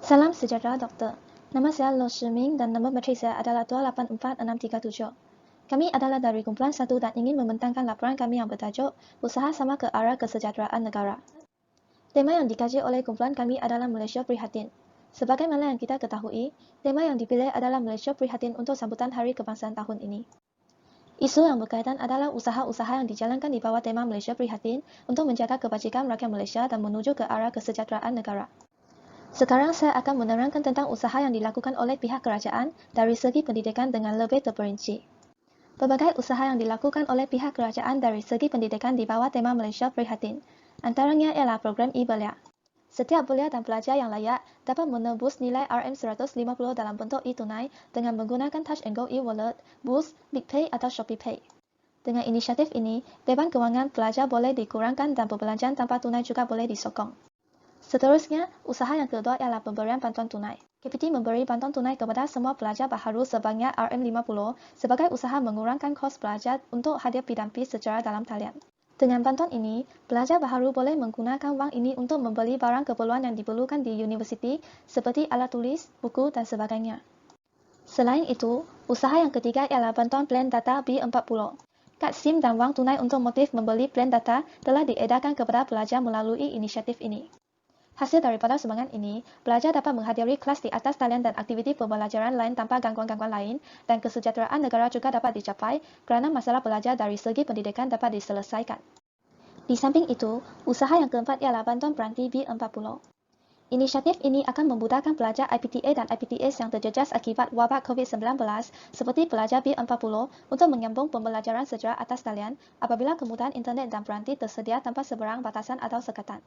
Salam sejahtera doktor. Nama saya Lo Shiming dan nombor matrik saya adalah 284637. Kami adalah dari kumpulan 1 dan ingin membentangkan laporan kami yang bertajuk Usaha Sama ke Arah Kesejahteraan Negara. Tema yang dikaji oleh kumpulan kami adalah Malaysia Prihatin. Sebagaimana yang kita ketahui, tema yang dipilih adalah Malaysia Prihatin untuk sambutan Hari Kebangsaan tahun ini. Isu yang berkaitan adalah usaha-usaha yang dijalankan di bawah tema Malaysia Prihatin untuk menjaga kebajikan rakyat Malaysia dan menuju ke arah kesejahteraan negara. Sekarang saya akan menerangkan tentang usaha yang dilakukan oleh pihak kerajaan dari segi pendidikan dengan lebih terperinci. Berbagai usaha yang dilakukan oleh pihak kerajaan dari segi pendidikan di bawah tema Malaysia Prihatin. Antaranya ialah program e-belia. Setiap belia dan pelajar yang layak dapat menebus nilai RM150 dalam bentuk e-tunai dengan menggunakan Touch and Go e-wallet, Boost, BigPay atau ShopeePay. Dengan inisiatif ini, beban kewangan pelajar boleh dikurangkan dan perbelanjaan tanpa tunai juga boleh disokong. Seterusnya, usaha yang kedua ialah pemberian bantuan tunai. KPT memberi bantuan tunai kepada semua pelajar baharu sebanyak RM50 sebagai usaha mengurangkan kos pelajar untuk hadir P&P secara dalam talian. Dengan bantuan ini, pelajar baharu boleh menggunakan wang ini untuk membeli barang keperluan yang diperlukan di universiti seperti alat tulis, buku dan sebagainya. Selain itu, usaha yang ketiga ialah bantuan plan data B40. Kad SIM dan wang tunai untuk motif membeli plan data telah diedarkan kepada pelajar melalui inisiatif ini. Hasil daripada sumbangan ini, pelajar dapat menghadiri kelas di atas talian dan aktiviti pembelajaran lain tanpa gangguan-gangguan lain dan kesejahteraan negara juga dapat dicapai kerana masalah pelajar dari segi pendidikan dapat diselesaikan. Di samping itu, usaha yang keempat ialah bantuan peranti B40. Inisiatif ini akan memudahkan pelajar IPTA dan IPTS yang terjejas akibat wabak COVID-19 seperti pelajar B40 untuk menyambung pembelajaran secara atas talian apabila kemudahan internet dan peranti tersedia tanpa sebarang batasan atau sekatan.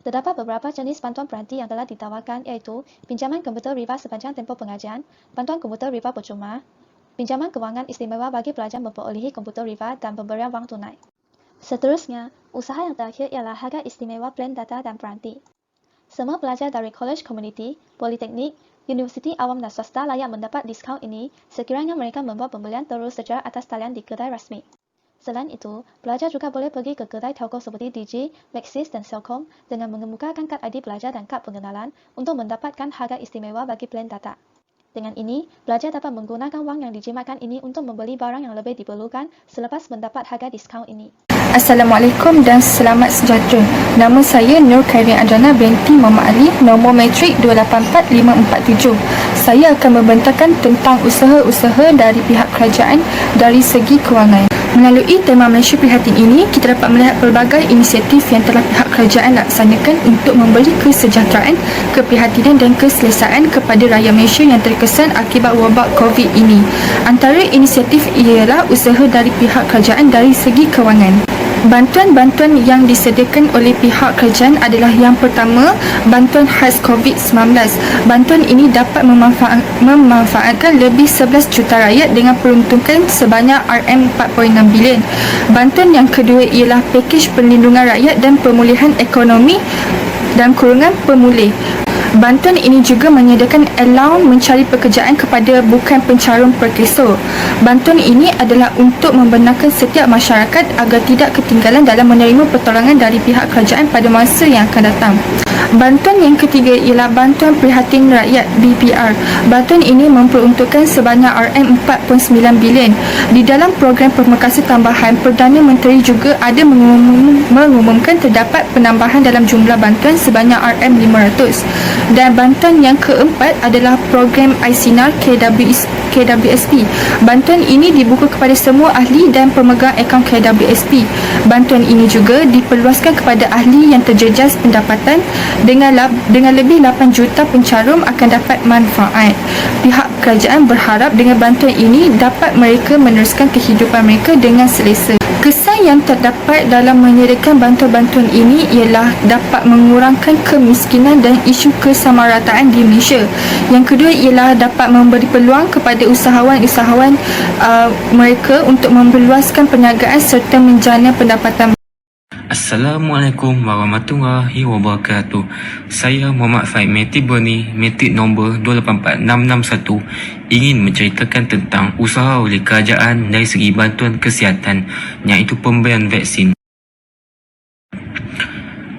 Terdapat beberapa jenis bantuan peranti yang telah ditawarkan iaitu pinjaman komputer riba sepanjang tempoh pengajian, bantuan komputer riba percuma, pinjaman kewangan istimewa bagi pelajar memperolehi komputer riba dan pemberian wang tunai. Seterusnya, usaha yang terakhir ialah harga istimewa plan data dan peranti. Semua pelajar dari college community, politeknik, universiti awam dan swasta layak mendapat diskaun ini sekiranya mereka membuat pembelian terus secara atas talian di kedai rasmi. Selain itu, pelajar juga boleh pergi ke kedai telco seperti Digi, Maxis dan Celcom dengan mengemukakan kad ID pelajar dan kad pengenalan untuk mendapatkan harga istimewa bagi plan data. Dengan ini, pelajar dapat menggunakan wang yang dijimatkan ini untuk membeli barang yang lebih diperlukan selepas mendapat harga diskaun ini. Assalamualaikum dan selamat sejahtera. Nama saya Nur Khairin Adriana binti Muhammad Ali, nombor matrik 284547. Saya akan membentangkan tentang usaha-usaha dari pihak kerajaan dari segi kewangan. Melalui tema Malaysia Prihatin ini, kita dapat melihat pelbagai inisiatif yang telah pihak kerajaan laksanakan untuk memberi kesejahteraan, keprihatinan dan keselesaan kepada rakyat Malaysia yang terkesan akibat wabak COVID ini. Antara inisiatif ialah usaha dari pihak kerajaan dari segi kewangan. Bantuan-bantuan yang disediakan oleh pihak kerajaan adalah yang pertama, bantuan khas COVID-19. Bantuan ini dapat memanfaatkan lebih 11 juta rakyat dengan peruntukan sebanyak RM4.6 bilion. Bantuan yang kedua ialah pakej perlindungan rakyat dan pemulihan ekonomi dan kurungan pemulih. Bantuan ini juga menyediakan allowance mencari pekerjaan kepada bukan pencarum perkesa. Bantuan ini adalah untuk membenarkan setiap masyarakat agar tidak ketinggalan dalam menerima pertolongan dari pihak kerajaan pada masa yang akan datang. Bantuan yang ketiga ialah bantuan prihatin rakyat BPR. Bantuan ini memperuntukkan sebanyak RM4.9 bilion. Di dalam program pemekasan tambahan, Perdana Menteri juga ada mengumumkan terdapat penambahan dalam jumlah bantuan sebanyak RM500. Dan bantuan yang keempat adalah program iSinar KWSP. Bantuan ini dibuka kepada semua ahli dan pemegang akaun KWSP. Bantuan ini juga diperluaskan kepada ahli yang terjejas pendapatan dengan lebih 8 juta pencarum akan dapat manfaat. Pihak kerajaan berharap dengan bantuan ini dapat mereka meneruskan kehidupan mereka dengan selesa. Kesan yang terdapat dalam menyediakan bantuan-bantuan ini ialah dapat mengurangkan kemiskinan dan isu kesamarataan di Malaysia. Yang kedua ialah dapat memberi peluang kepada usahawan-usahawan mereka untuk memperluaskan perniagaan serta menjana pendapatan. Assalamualaikum warahmatullahi wabarakatuh. Saya Muhammad Faid Matrik Berni, matrik nombor 284661, ingin menceritakan tentang usaha oleh kerajaan dari segi bantuan kesihatan, iaitu pemberian vaksin.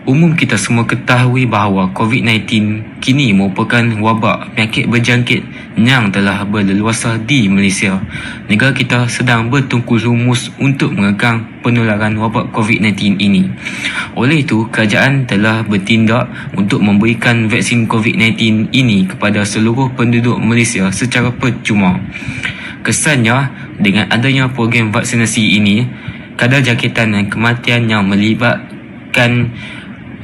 Umum kita semua ketahui bahawa COVID-19 kini merupakan wabak penyakit berjangkit yang telah berleluasa di Malaysia. Negara kita sedang bertungkus lumus untuk mengekang penularan wabak COVID-19 ini. Oleh itu, kerajaan telah bertindak untuk memberikan vaksin COVID-19 ini kepada seluruh penduduk Malaysia secara percuma. Kesannya, dengan adanya program vaksinasi ini, kadar jangkitan dan kematian yang melibatkan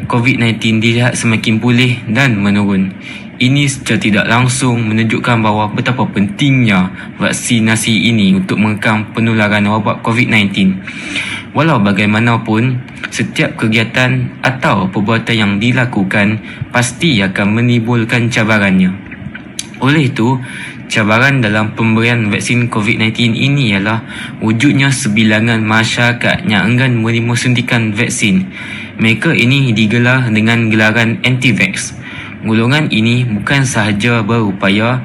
COVID-19 dilihat semakin pulih dan menurun. Ini secara tidak langsung menunjukkan bahawa betapa pentingnya vaksinasi ini untuk mengekang penularan wabak COVID-19. Walau bagaimanapun, setiap kegiatan atau perbuatan yang dilakukan pasti akan menimbulkan cabarannya. Oleh itu, cabaran dalam pemberian vaksin COVID-19 ini ialah wujudnya sebilangan masyarakat yang enggan menerima suntikan vaksin. Mereka ini digelar dengan gelaran anti-vax. Golongan ini bukan sahaja berupaya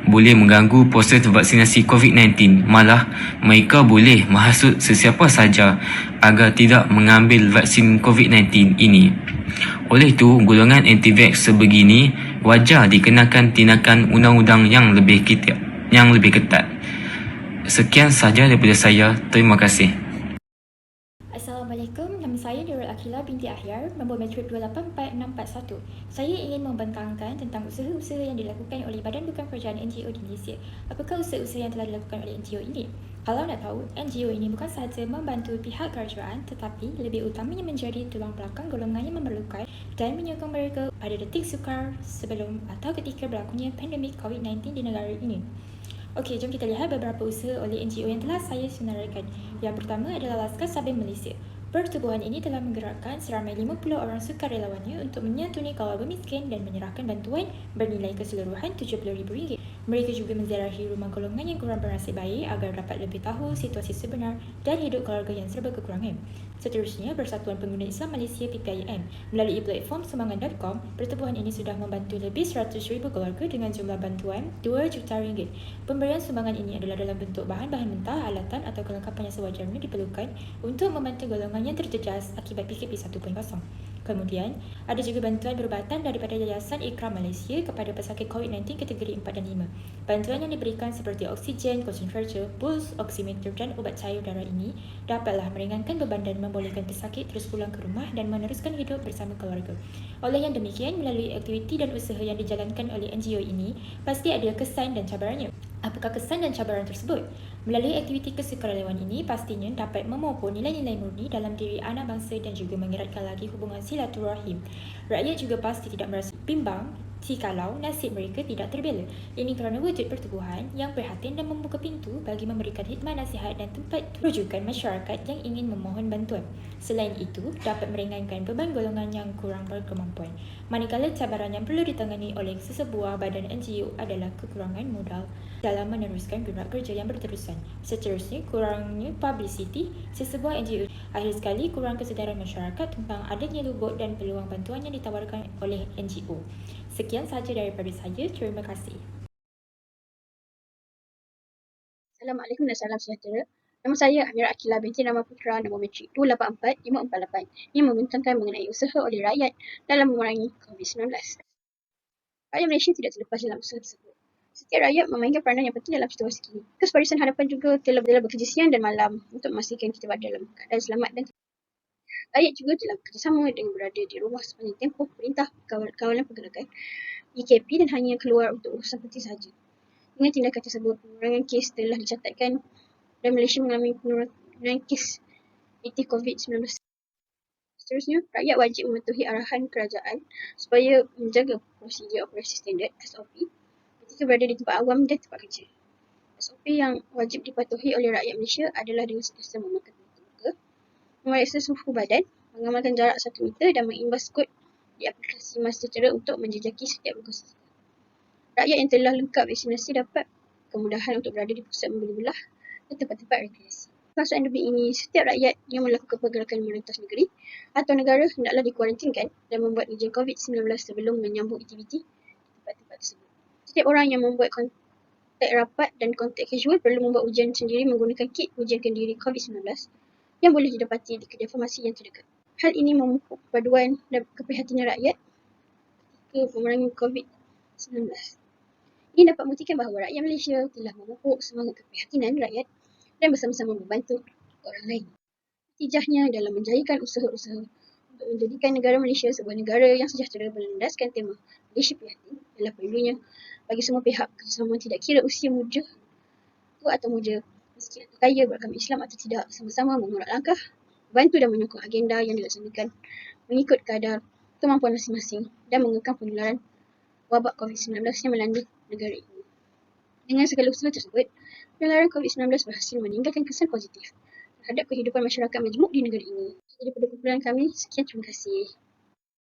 boleh mengganggu proses vaksinasi COVID-19, malah mereka boleh menghasut sesiapa sahaja agar tidak mengambil vaksin COVID-19 ini. Oleh itu, golongan anti-vax sebegini wajar dikenakan tindakan undang-undang yang lebih ketat. Sekian sahaja daripada saya. Terima kasih. Assalamualaikum, nama saya Nurul Akila binti Ahyar, nombor metrik 284641. Saya ingin membentangkan tentang usaha-usaha yang dilakukan oleh Badan Bukan Kerajaan NGO di Malaysia. Apakah usaha-usaha yang telah dilakukan oleh NGO ini? Kalau nak tahu, NGO ini bukan sahaja membantu pihak kerajaan tetapi lebih utamanya menjadi tulang belakang golongan yang memerlukan dan menyokong mereka pada detik sukar sebelum atau ketika berlakunya pandemik COVID-19 di negara ini. Okey, jom kita lihat beberapa usaha oleh NGO yang telah saya senaraikan. Yang pertama adalah Laskar Sabin Malaysia. Pertubuhan ini telah menggerakkan seramai 50 orang sukarelawannya untuk menyantuni kaum miskin dan menyerahkan bantuan bernilai keseluruhan RM70,000. Mereka juga menziarahi rumah golongan yang kurang bernasib baik agar dapat lebih tahu situasi sebenar dan hidup keluarga yang serba kekurangan. Seterusnya, Persatuan Pengguna Islam Malaysia PPIM. Melalui platform sumbangan.com, pertubuhan ini sudah membantu lebih 100,000 keluarga dengan jumlah bantuan RM2 juta. Pemberian sumbangan ini adalah dalam bentuk bahan-bahan mentah, alatan atau kelengkapan yang sewajarnya diperlukan untuk membantu golongan yang terjejas akibat PKP 1.0. Kemudian, ada juga bantuan berubatan daripada Yayasan Ikram Malaysia kepada pesakit COVID-19 kategori 4 dan 5. Bantuan yang diberikan seperti oksigen, concentrator, puls, oximeter dan ubat cair darah ini dapatlah meringankan beban dan membolehkan pesakit terus pulang ke rumah dan meneruskan hidup bersama keluarga. Oleh yang demikian, melalui aktiviti dan usaha yang dijalankan oleh NGO ini, pasti ada kesan dan cabarannya. Apakah kesan dan cabaran tersebut? Melalui aktiviti kesukarelawan ini pastinya dapat memupuk nilai-nilai murni dalam diri anak bangsa dan juga mengeratkan lagi hubungan silaturahim. Rakyat juga pasti tidak merasa bimbang jikalau nasib mereka tidak terbela. Ini kerana wujud pertubuhan yang prihatin dan membuka pintu bagi memberikan khidmat nasihat dan tempat rujukan masyarakat yang ingin memohon bantuan. Selain itu, dapat meringankan beban golongan yang kurang berkemampuan. Manakala cabaran yang perlu ditangani oleh sesebuah badan NGO adalah kekurangan modal dalam meneruskan gerak kerja yang berterusan. Seterusnya, kurangnya publicity sesebuah NGO. Akhir sekali, kurang kesedaran masyarakat tentang adanya lubuk dan peluang bantuan yang ditawarkan oleh NGO. Sekian sahaja daripada saya. Terima kasih. Assalamualaikum dan salam sejahtera. Nama saya Amira Akila binti Nama Putra, nombor metrik 284548 yang membentangkan mengenai usaha oleh rakyat dalam memerangi COVID-19. Rakyat Malaysia tidak terlepas dalam usaha tersebut. Setiap rakyat memainkan peranan yang penting dalam situasi kini. Kes Barisan Hadapan juga telah bekerja siang dan malam untuk memastikan kita berada dalam keadaan selamat dan rakyat juga telah bekerjasama dengan berada di rumah sepanjang tempoh perintah kawalan pergerakan EKP dan hanya keluar untuk urusan penting sahaja. Dengan tindakan tersebut, pengurangan kes telah dicatatkan dan Malaysia mengalami penurunan kes aktif COVID-19. Seterusnya, rakyat wajib mematuhi arahan kerajaan supaya menjaga prosedur operasi standard SOP ketika berada di tempat awam dan tempat kerja. SOP yang wajib dipatuhi oleh rakyat Malaysia adalah dengan sentiasa memakai pelitup muka, memeriksa suhu badan, mengamalkan jarak 1 meter dan mengimbas kod di aplikasi MySejahtera untuk menjejaki setiap lokasi. Rakyat yang telah lengkap vaksinasi dapat kemudahan untuk berada di pusat membeli belah dan tempat-tempat rekreasi. Masa endemik ini, setiap rakyat yang melakukan pergerakan melintas negeri atau negara hendaklah dikuarantinkan dan membuat ujian COVID-19 sebelum menyambung aktiviti di tempat-tempat tersebut. Setiap orang yang membuat kontak rapat dan kontak casual perlu membuat ujian sendiri menggunakan kit ujian kendiri COVID-19 yang boleh didapati di kedai farmasi yang terdekat. Hal ini memupuk kepaduan dan keprihatinan rakyat ketika memerangi COVID-19. Ini dapat membuktikan bahawa rakyat Malaysia telah memupuk semangat keprihatinan rakyat dan bersama-sama membantu orang lain. Natijahnya dalam menjayakan usaha-usaha untuk menjadikan negara Malaysia sebuah negara yang sejahtera berlandaskan tema Malaysia Prihatin adalah perlunya bagi semua pihak kerjasama tidak kira usia muda, tua atau muda, miskin atau kaya, beragama Islam atau tidak, sama-sama mengurat langkah, bantu dan menyokong agenda yang dilaksanakan mengikut kadar kemampuan masing-masing dan mengekang penularan wabak COVID-19 yang melanda negara ini. Dengan segala usaha tersebut, penularan COVID-19 berhasil meninggalkan kesan positif terhadap kehidupan masyarakat majmuk di negara ini. Jadi pada kumpulan kami, sekian, terima kasih.